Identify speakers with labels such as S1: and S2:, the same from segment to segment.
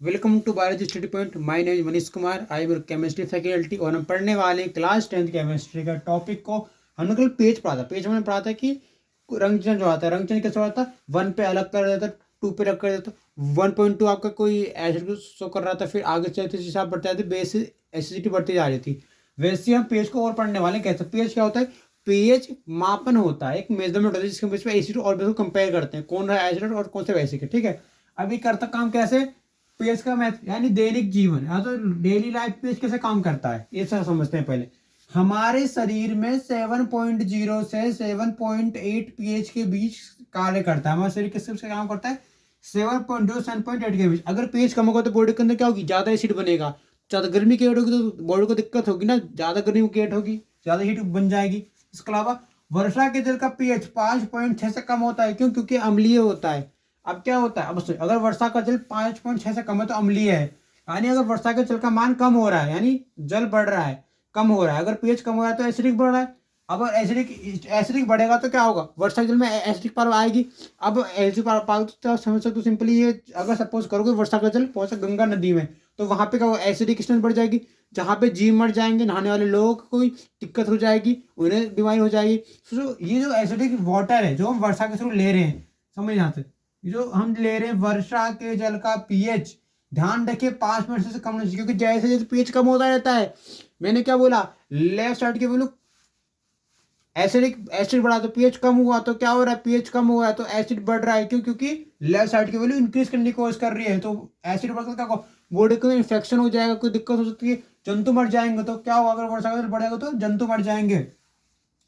S1: Welcome to biology study point. My name Manish Kumar. I am chemistry faculty और हम पढ़ने वाले हैं क्लास 10th केमिस्ट्री का टॉपिक को। हमने कल पेज पढ़ा था। पेज में पढ़ा था कि रंग चेंज जो आता है, रंग चेंज कैसे होता है, 1 पे अलग कर देता, 2 पे अलग कर देता, 1.2 आपका कोई एसिड को शो कर रहा था, फिर आगे चलते हिसाब बढ़ते जाते बेस एसिडिटी बढ़ती जा रही थी। वैसे हम पेज को और पढ़ने वाले हैं। कैसे पेज क्या होता है? पेज मापन होता है, एक मेजरमेंट होता है जिसके बेस पे एसिड और बेस को कंपेयर करते हैं, कौन रहा एसिड और कौन सा बेसिक है। ठीक है, अभी करता काम कैसे? पेज का मैथ यानी दैनिक जीवन या तो डेली लाइफ पेज कैसे काम करता है ये सब समझते हैं पहले। हमारे शरीर में 7.0 से 7.8 पीएच के बीच कार्य करता है। हमारा शरीर किससे काम करता है? 7.0 से 7.8 के बीच। अगर पेज कम होगा तो बॉडी के अंदर क्या होगी? ज्यादा एसिड बनेगा। ज्यादा गर्मी क्रिएट होगी तो बॉडी को दिक्कत होगी ना, ज्यादा गर्मी क्रिएट होगी, ज्यादा हीट बन जाएगी। इसके अलावा वर्षा के जल का पीएच 5.6 से कम होता है। क्यों? क्योंकि अम्लीय होता है। अब क्या होता है? अब अगर वर्षा का जल 5.6 से कम है तो अम्लीय है, यानी अगर वर्षा के जल का मान कम हो रहा है यानी जल बढ़ रहा है, कम हो रहा है। अगर पीएच कम हो रहा है तो एसिडिक बढ़ रहा है। अब एसिडिक बढ़ेगा तो क्या होगा? वर्षा के जल में एसिडिक पावर आएगी। अब एसिडिक पावर तो समझ सकते हो सिंपली ये, अगर सपोज करोगे वर्षा का जल पहुंचा गंगा नदी में तो वहां पे क्या होगा? एसिडिक स्ट्रेंथ बढ़ जाएगी, जहाँ पे जीव मर जाएंगे, नहाने वाले लोगों को कोई दिक्कत हो जाएगी, उन्हें बीमारी हो जाएगी। तो ये जो एसिडिक वाटर है जो हम वर्षा के थ्रू ले रहे हैं, समझ यहाँ से, जो हम ले रहे हैं वर्षा के जल का पीएच, ध्यान रखिए 5 मिनट से कम नहीं, क्योंकि जैसे जैसे पीएच कम होता रहता है, मैंने क्या बोला, लेफ्ट साइड के बोलू एसिड बढ़ा तो पीएच कम हुआ तो क्या हो रहा है? पीएच कम हुआ है तो एसिड बढ़ रहा है। क्यों? क्योंकि लेफ्ट साइड की वैल्यू इंक्रीज करने की कोशिश कर रही है। तो एसिड बढ़कर क्या होगा? बॉडी को इन्फेक्शन हो जाएगा, कोई दिक्कत हो सकती है, जंतु मर जाएंगे। तो क्या होगा? अगर वर्षा का जल बढ़ेगा तो जंतु मर जाएंगे।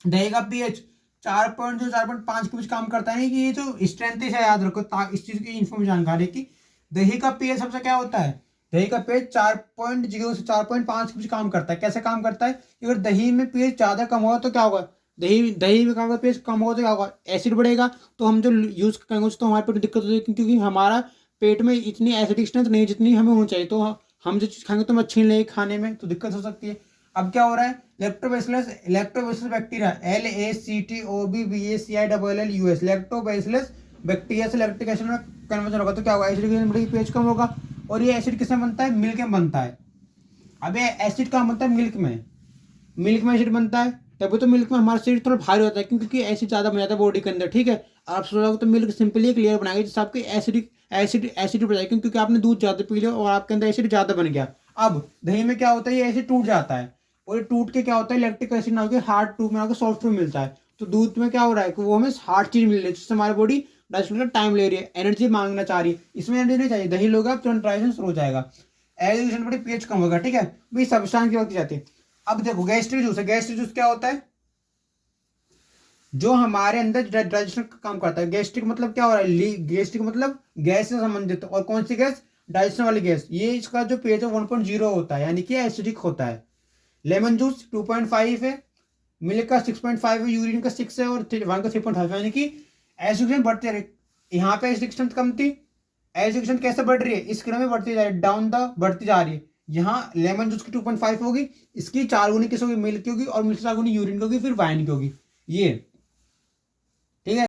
S1: दही का पीएच 4.5 के बीच काम करता है। कि ये जो स्ट्रेंथ है याद रखो इस चीज की इन्फॉर्म जानकारी की। दही का पीएच सबसे क्या होता है? दही का पीएच 4.0 से 4.5 के बीच काम करता है। कैसे काम करता है? अगर दही में पीएच ज्यादा कम होगा तो क्या होगा? दही दही में का पीएच कम होगा तो क्या होगा? एसिड बढ़ेगा। तो हम जो यूज करेंगे तो हमारे पेट में दिक्कत हो जाएगी, क्योंकि हमारा पेट में इतनी एसिडिक स्ट्रेंथ नहीं जितनी हमें होनी चाहिए। तो हम जो चीज खाएंगे तो हम छीन लेंगे खाने में, तो दिक्कत हो सकती है। अब क्या हो रहा है? Lactobacillus bacteria LACTOBACILLUS lactobacillus bacteria से लैक्टिक एसिड में कन्वर्जन होगा तो क्या होगा? एसिड पीएच कम होगा। और ये एसिड किसमें बनता है? मिल्क में बनता है। अब ये एसिड कहाँ बनता है? मिल्क में। मिल्क में एसिड बनता है, तभी तो मिल्क में हमारा शरीर थोड़ा भारी होता है, क्योंकि एसिड ज्यादा बन जाता है बॉडी के अंदर। ठीक है, आप सोचोगे तो मिल्क सिंपली क्लियर बनाएगा जिससे आपके एसिड बढ़ जाएगी, क्योंकि आपने दूध ज्यादा पी लिया और आपके अंदर एसिड ज्यादा बन गया। अब दही में क्या होता है? ये एसिड टूट जाता है, और ये टूट के क्या होता है? लैक्टिक एसिड ना होकर हार्ड टूट में आकर सॉफ्ट टूट मिलता है। तो दूध में क्या हो रहा है कि वो हमें हार्ड चीज मिल रही है, जिससे हमारी बॉडी डाइजेशन का टाइम ले रही है, एनर्जी मांगना चाह रही है। इसमें एनर्जी नहीं चाहिए, दही लोगे आप तुरंत डाइजेशन शुरू हो जाएगा, एजिटेशन बड़ी पीएच कम होगा। ठीक है भाई, सब्सटेंस की बात की जाती है। अब देखो गैस्ट्रिक जूस है। गैस्ट्रिक जूस क्या होता है? जो हमारे अंदर डाइजेशन का काम करता है। गैस्ट्रिक मतलब क्या हो रहा है? गैस्ट्रिक मतलब गैस से संबंधित। और कौन सी गैस? डाइजेशन वाली गैस। ये इसका जो पीएच है 1.0 होता है, यानी कि एसिडिक होता है। लेमन जूस 2.5 है, मिल्क का 6.5 है, यूरिन का 6 है, और वाइन का 3.5 है, यानी कि एसिडिक बढ़ते रहे। यहाँ पे एसिडिक स्ट्रेंथ कम थी, एसिडिक स्ट्रेंथ कैसे बढ़ रही है? इस क्रम में बढ़ती जा रही है, डाउन द बढ़ती जा रही है। यहाँ लेमन जूस की 2.5 होगी, इसकी 4 गुनी किस होगी? मिल्क की होगी, और मिल्क से 4 गुनी यूरिन की होगी, फिर वाइन की होगी। ये